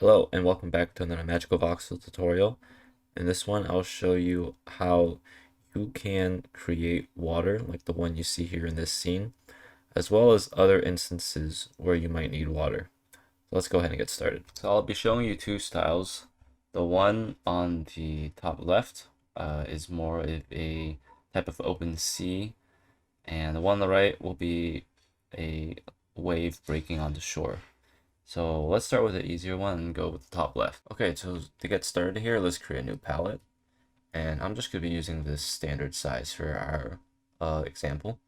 Hello and welcome back to another MagicaVoxel tutorial. In this one, I'll show you how you can create water like the one you see here in this scene, as well as other instances where you might need water. So let's go ahead and get started. So I'll be showing you two styles. The one on the top left is more of a type of open sea, and the one on the right will be a wave breaking on the shore. So let's start with the easier one and go with the top left. Okay, so to get started here, let's create a new palette. And I'm just going to be using this standard size for our example.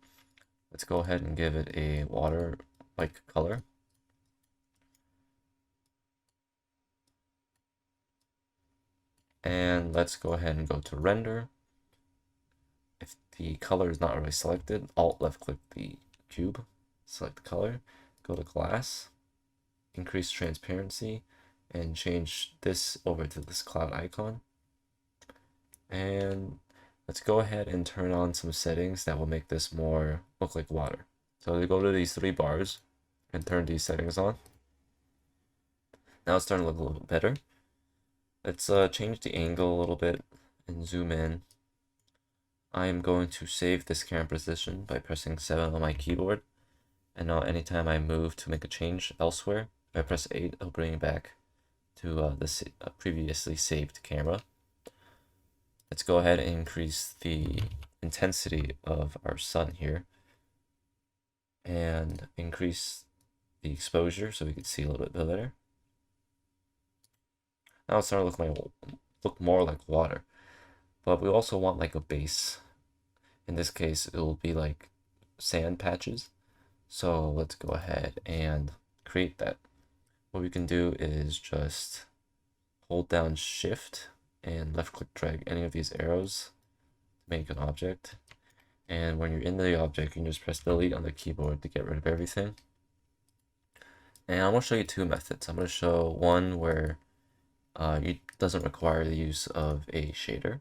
Let's go ahead and give it a water-like color. And let's go ahead and go to render. If the color is not already selected, Alt left click the cube, select the color, go to glass, increase transparency, and change this over to this cloud icon. And let's go ahead and turn on some settings that will make this more look like water. So we go to these three bars and turn these settings on. Now it's starting to look a little bit better. Let's change the angle a little bit and zoom in. I am going to save this camera position by pressing 7 on my keyboard. And now anytime I move to make a change elsewhere, if I press 8, it'll bring it back to the previously saved camera. Let's go ahead and increase the intensity of our sun here and increase the exposure so we can see a little bit better. Now it's starting to look more like water, but we also want like a base. In this case, it will be like sand patches. So let's go ahead and create that. What we can do is just hold down Shift and left click drag any of these arrows to make an object. And when you're in the object, you can just press delete on the keyboard to get rid of everything. And I'm going to show you two methods. I'm going to show one where it doesn't require the use of a shader,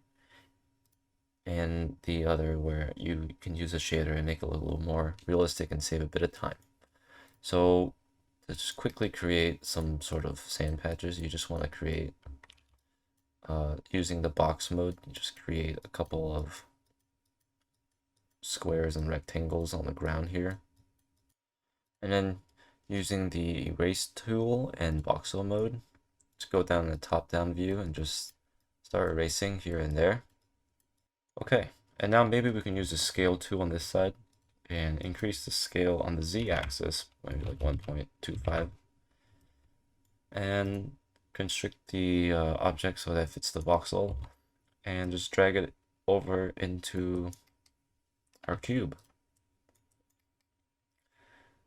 and the other where you can use a shader and make it look a little more realistic and save a bit of time. So to just quickly create some sort of sand patches, you just want to create, using the box mode, you just create a couple of squares and rectangles on the ground here. And then using the erase tool and voxel mode, to go down the top-down view and just start erasing here and there. Okay, and now maybe we can use the scale tool on this side and increase the scale on the z-axis, maybe like 1.25, and constrict the object so that it fits the voxel, and just drag it over into our cube.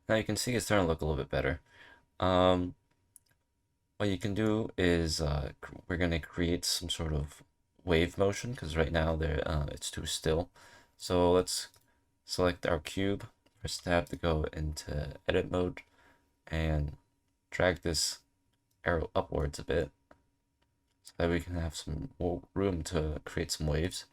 Now you can see it's starting to look a little bit better. What you can do is we're going to create some sort of wave motion because right now it's too still. So let's select our cube, press tab to go into edit mode, and drag this arrow upwards a bit so that we can have some room to create some waves.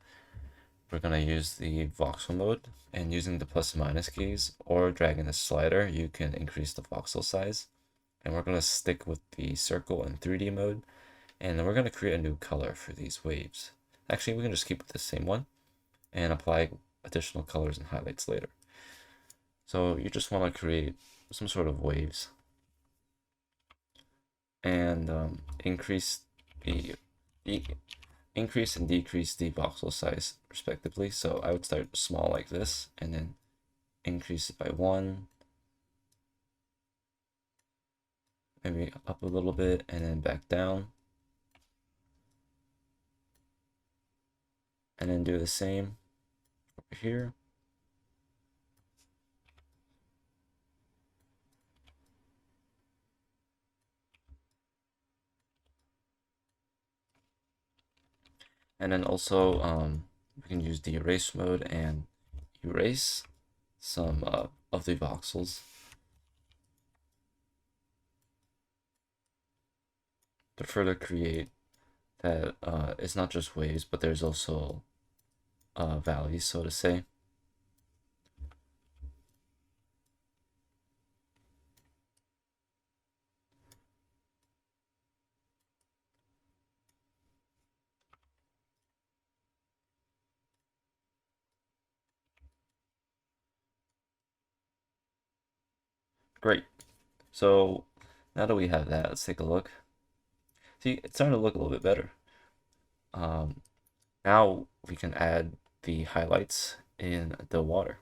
We're going to use the voxel mode, and using the plus and minus keys or dragging the slider, you can increase the voxel size. And we're going to stick with the circle and 3D mode, and then we're going to create a new color for these waves. Actually, we can just keep with the same one and apply additional colors and highlights later. So you just want to create some sort of waves and increase and decrease the voxel size respectively. So I would start small like this and then increase it by 1, maybe up a little bit and then back down, and then do the same over here. And then also we can use the erase mode and erase some of the voxels to further create that it's not just waves, but there's also valleys, so to say. Great. So now that we have that, let's take a look. See, it's starting to look a little bit better. Um, Now we can add the highlights in the water.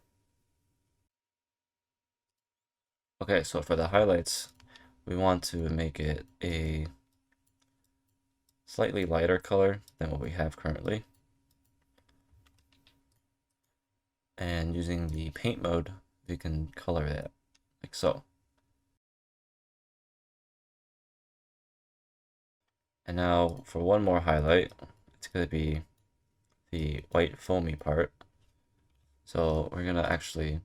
Okay, so for the highlights, we want to make it a slightly lighter color than what we have currently. And using the paint mode, we can color that like so. And now for one more highlight, it's going to be the white foamy part. So we're going to actually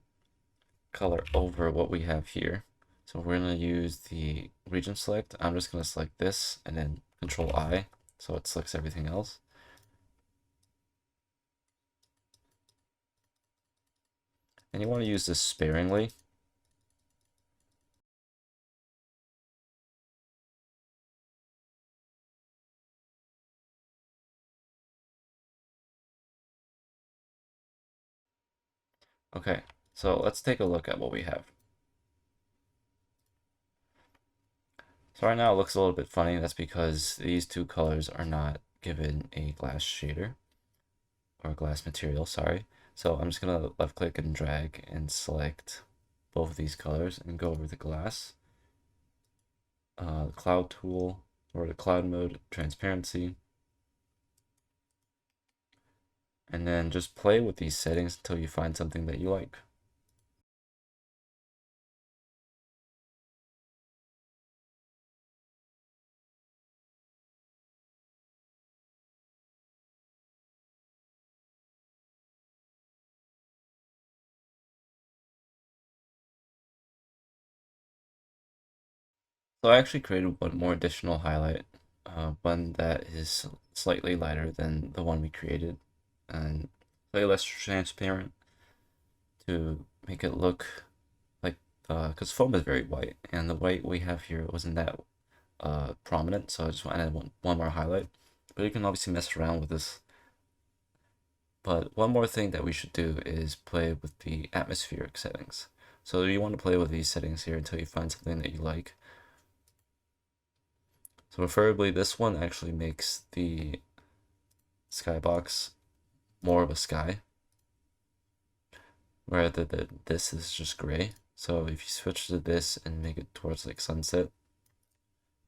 color over what we have here. So we're going to use the region select. I'm just going to select this and then Control I, so it selects everything else. And you want to use this sparingly. Okay, so let's take a look at what we have. So right now it looks a little bit funny. That's because these two colors are not given a glass shader or glass material, sorry. So I'm just gonna left click and drag and select both of these colors and go over the glass, cloud tool, or the cloud mode, transparency, and then just play with these settings until you find something that you like. So I actually created one more additional highlight, one that is slightly lighter than the one we created and slightly less transparent to make it look like, because foam is very white and the white we have here wasn't that prominent, so I just added one more highlight. But you can obviously mess around with this. But one more thing that we should do is play with the atmospheric settings. So you want to play with these settings here until you find something that you like. So preferably this one actually makes the skybox more of a sky, rather than this is just gray. So if you switch to this and make it towards like sunset,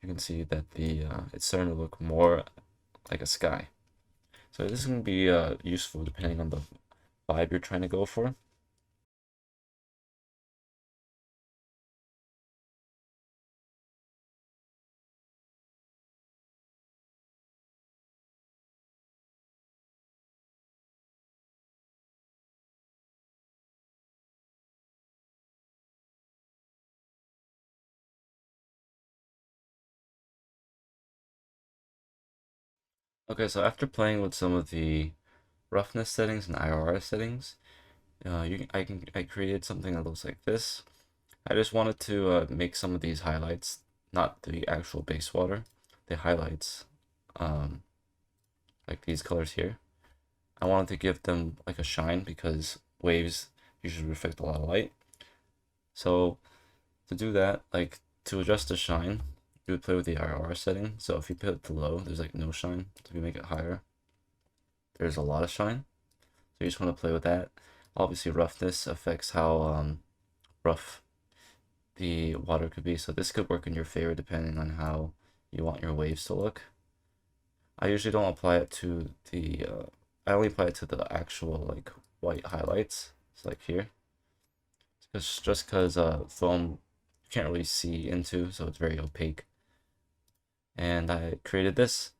you can see that the it's starting to look more like a sky. So this can be useful depending on the vibe you're trying to go for. Okay, so after playing with some of the roughness settings and IRR settings, I created something that looks like this. I just wanted to make some of these highlights, not the actual base water, the highlights, um, like these colors here. I wanted to give them like a shine because waves usually reflect a lot of light. So to do that, like to adjust the shine, you would play with the IR setting. So if you put it to low, there's like no shine. So if you make it higher, there's a lot of shine. So you just want to play with that. Obviously, roughness affects how rough the water could be. So this could work in your favor depending on how you want your waves to look. I usually don't apply it to the, I only apply it to the actual like white highlights. It's like here. It's just because foam you can't really see into, so it's very opaque. And I created this.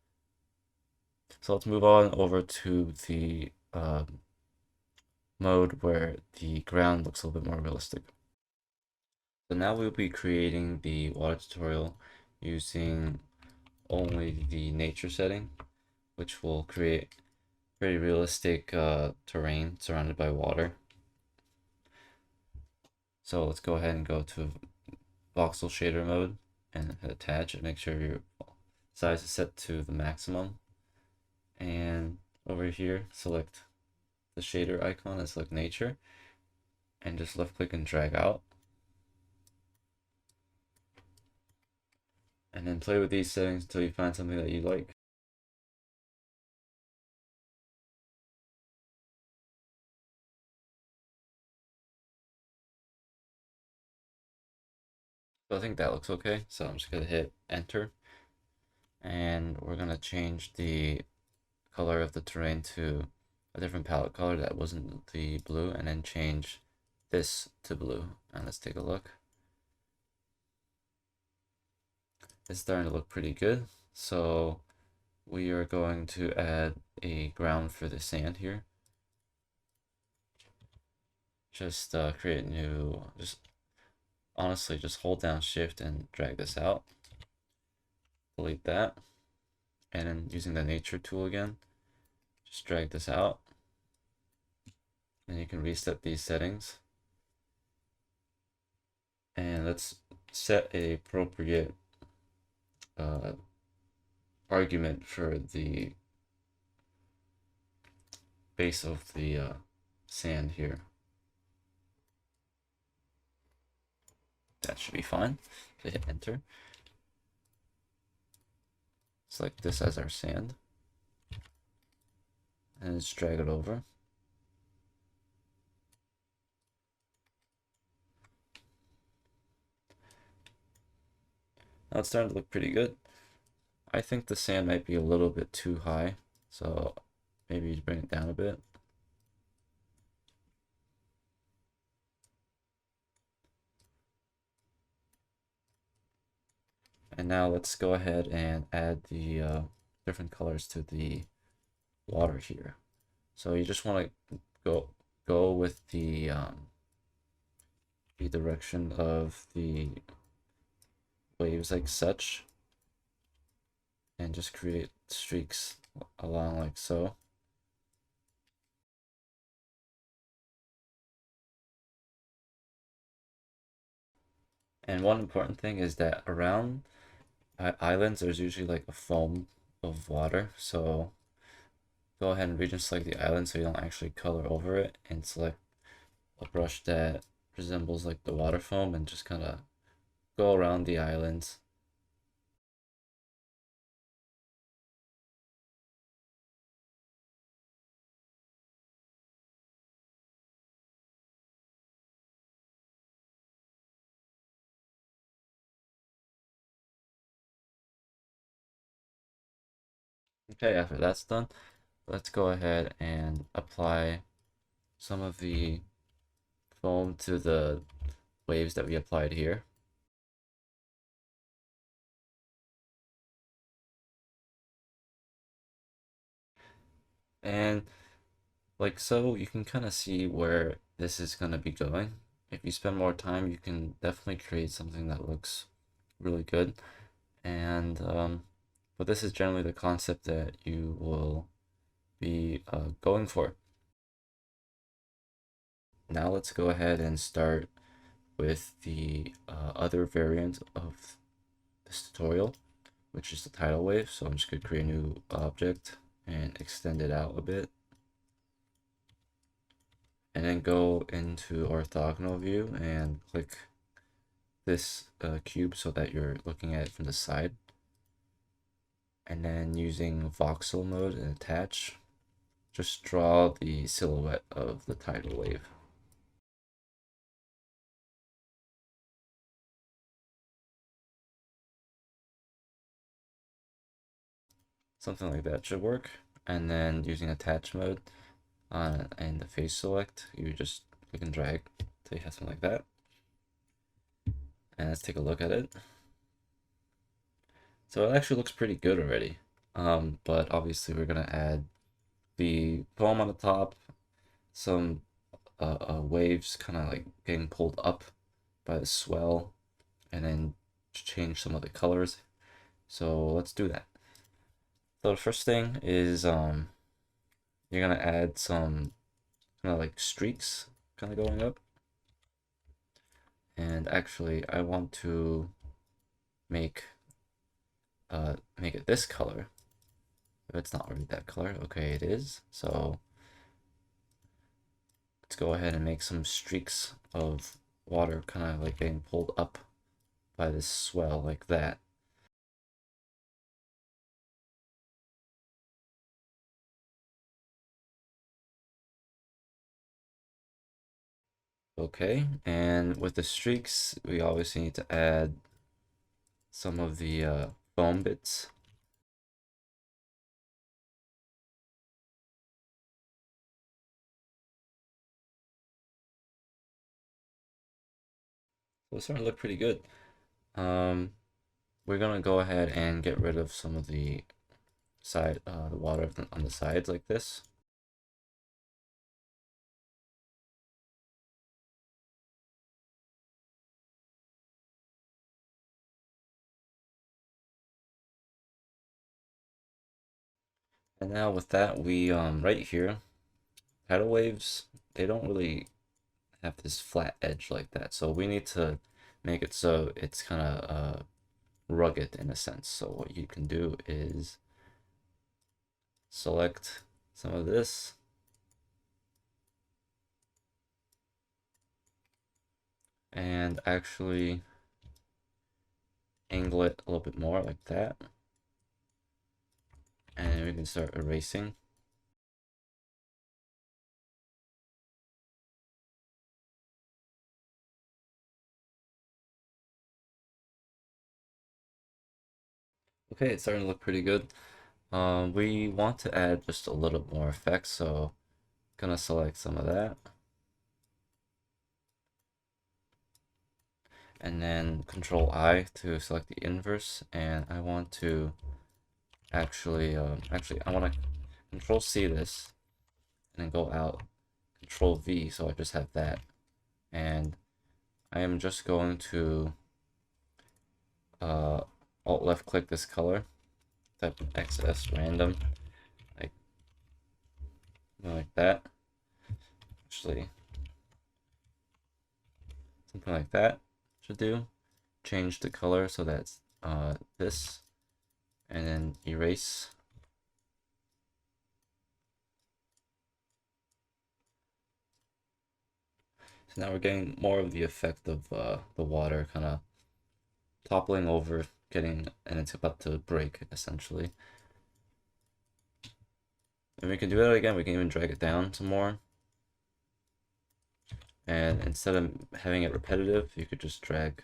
So let's move on over to the mode where the ground looks a little bit more realistic. So now we'll be creating the water tutorial using only the nature setting, which will create very realistic terrain surrounded by water. So let's go ahead and go to voxel shader mode and hit attach and make sure your size is set to the maximum. And over here, select the shader icon and select nature and just left click and drag out. And then play with these settings until you find something that you like. So I think that looks okay. So I'm just gonna hit enter, and we're gonna change the color of the terrain to a different palette color that wasn't the blue, and then change this to blue. And let's take a look. It's starting to look pretty good. So we are going to add a ground for the sand here. Just create new, just honestly, just hold down shift and drag this out. Delete that. And then using the nature tool again, just drag this out. And you can reset these settings. And let's set a appropriate argument for the base of the sand here. That should be fine. So hit enter. Select this as our sand. And just drag it over. Now it's starting to look pretty good. I think the sand might be a little bit too high, so maybe bring it down a bit. And now let's go ahead and add the different colors to the water here. So you just want to go with the direction of the waves like such, and just create streaks along like so. And one important thing is that around islands there's usually like a foam of water, so go ahead and region select the island so you don't actually color over it, and select a brush that resembles like the water foam and just kind of go around the islands. Okay, after that's done, let's go ahead and apply some of the foam to the waves that we applied here. And like so, you can kind of see where this is going to be going. If you spend more time, you can definitely create something that looks really good. And but this is generally the concept that you will be going for. Now let's go ahead and start with the other variant of this tutorial, which is the tidal wave. So I'm just going to create a new object and extend it out a bit. And then go into orthogonal view and click this cube so that you're looking at it from the side. And then using voxel mode and attach, just draw the silhouette of the tidal wave. Something like that should work. And then using attach mode and the face select, you just click and drag till you have something like that. And let's take a look at it. So it actually looks pretty good already. But obviously we're gonna add the foam on the top, some waves kind of like getting pulled up by the swell, and then change some of the colors. So let's do that. So the first thing is you're gonna add some kind of like streaks kind of going up. And actually I want to make it this color. If it's not already that color, okay, it is. So let's go ahead and make some streaks of water kind of like getting pulled up by this swell like that. Okay, and with the streaks, we obviously need to add some of the foam bits. So it's starting to look pretty good. We're gonna go ahead and get rid of some of the the water on the sides like this. And now with that, we right here, tidal waves, they don't really have this flat edge like that. So we need to make it so it's kind of rugged in a sense. So what you can do is select some of this and actually angle it a little bit more like that. And we can start erasing. Okay, it's starting to look pretty good. We want to add just a little more effects, so gonna select some of that. And then Control I to select the inverse, and I want to actually I want to Control C this, and then go out, Control V, so I just have that. And I am just going to Alt left click this color, type XS random, like that. Actually, something like that should do. Change the color so that's this, and then erase. So now we're getting more of the effect of the water kind of toppling over, and it's about to break essentially. And we can do that again. We can even drag it down some more. And instead of having it repetitive, you could just drag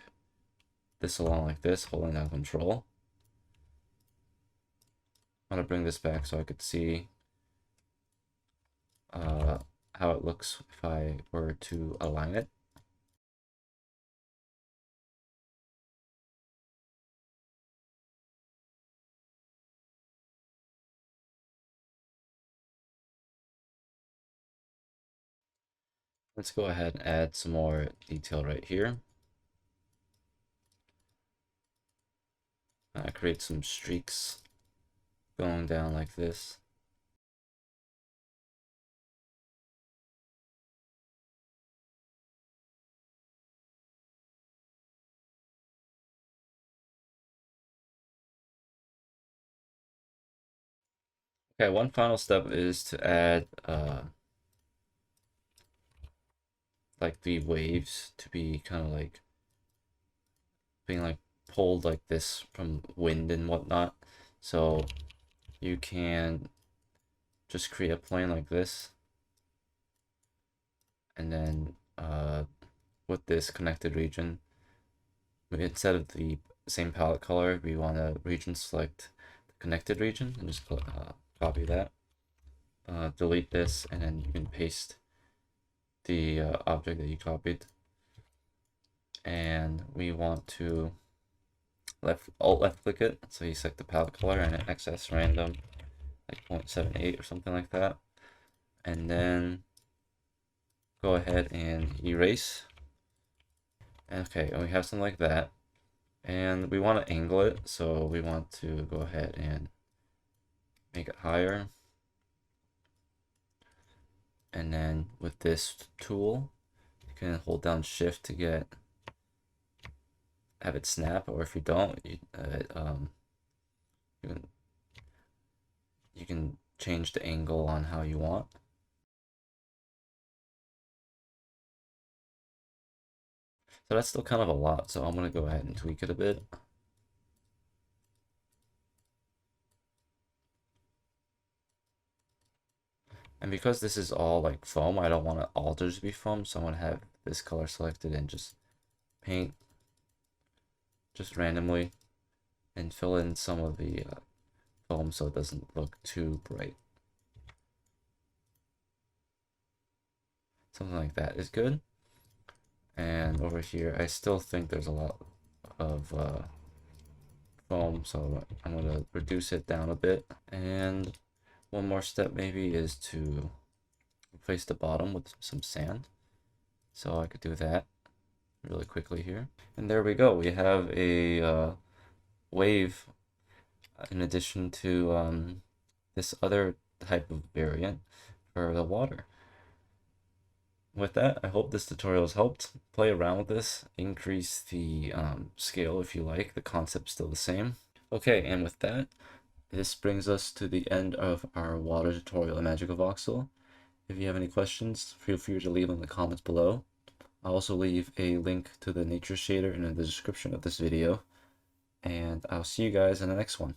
this along like this, holding down Control. I'm gonna bring this back so I could see how it looks if I were to align it. Let's go ahead and add some more detail right here. Create some streaks going down like this. Okay, one final step is to add like the waves to be kind of like being like pulled like this from wind and whatnot. So you can just create a plane like this, and then with this connected region, instead of the same palette color, we want to region select the connected region and just copy that. Delete this, and then you can paste the object that you copied. And we want to alt left click it, so you select the palette color and an XS random, like 0.78 or something like that. And then go ahead and erase. Okay, and we have something like that. And we want to angle it, so we want to go ahead and make it higher. And then with this tool, you can hold down Shift to have it snap, or if you don't, you can change the angle on how you want. So that's still kind of a lot, so I'm going to go ahead and tweak it a bit. And because this is all like foam, I don't want it all to be foam, so I'm gonna have this color selected and just paint just randomly and fill in some of the foam so it doesn't look too bright. Something like that is good. And over here, I still think there's a lot of foam, so I'm gonna reduce it down a bit. And one more step maybe is to replace the bottom with some sand. So I could do that really quickly here. And there we go. We have a wave in addition to this other type of variant for the water. With that, I hope this tutorial has helped. Play around with this, increase the scale if you like. The concept's still the same. Okay, and with that, this brings us to the end of our water tutorial in MagicaVoxel. If you have any questions, feel free to leave them in the comments below. I'll also leave a link to the nature shader in the description of this video. And I'll see you guys in the next one.